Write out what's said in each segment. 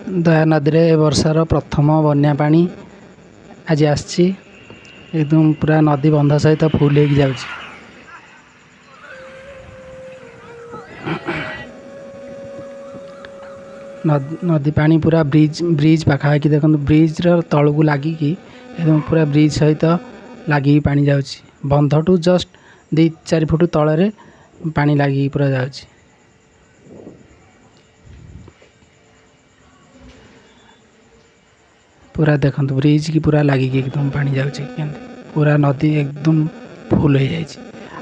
ଦୟା ନଦୀରେ ଏ ବର୍ଷର ପ୍ରଥମ ବନ୍ୟା ପାଣି ଆଜି ଆସିଛି। एकदम पूरा नदी बंध सहित फुल हो जाଉଛି। नदी पानी पूरा ब्रिज पाखापाखि देखो ब्रिज तलू लगिकी एकदम पूरा ब्रिज सहित लगिकी पानी जाଉଛି। बंधठू जस्ट 2-4 फुट तल पानी लगिकी पूरा जाଉଛି। पूरा देखो ब्रिज की पूरा लगिकी एकदम पानी जाଉଛି। पूरा नदी एकदम फुल हो जाए।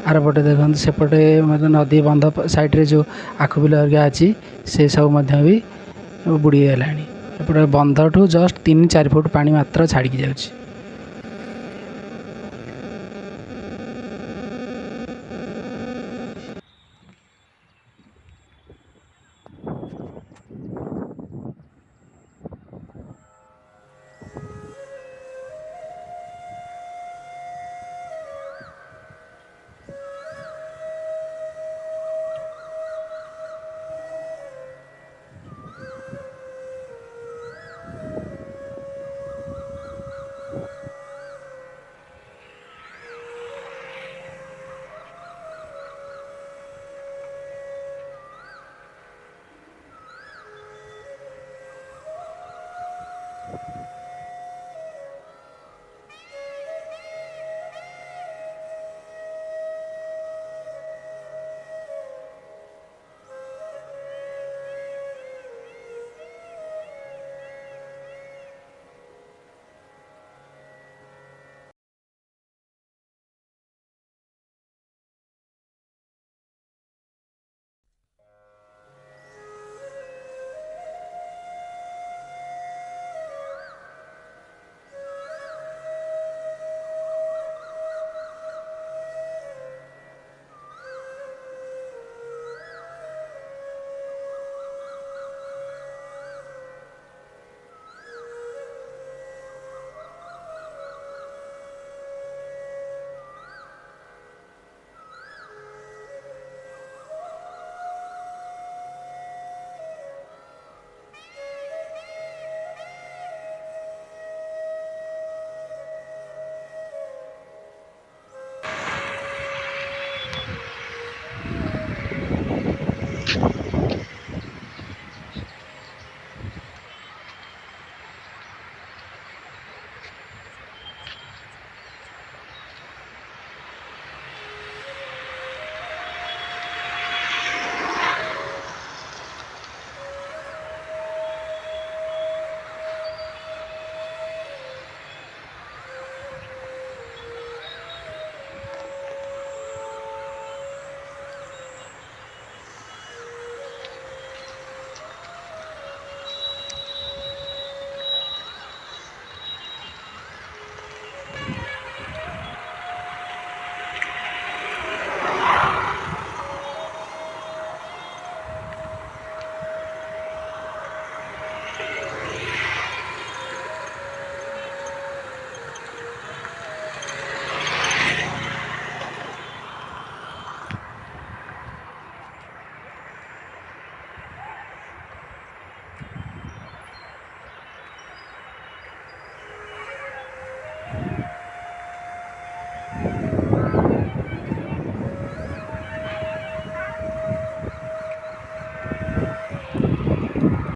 आर पटे देखो सेपटे मतलब नदी बंध साइड रे जो आखु बिल अच्छी से सब भी बुड़ी गलानी। एपटे बंधठू जस्ट 3-4 फुट पानी मात्र छाड़ी जाଉଛି।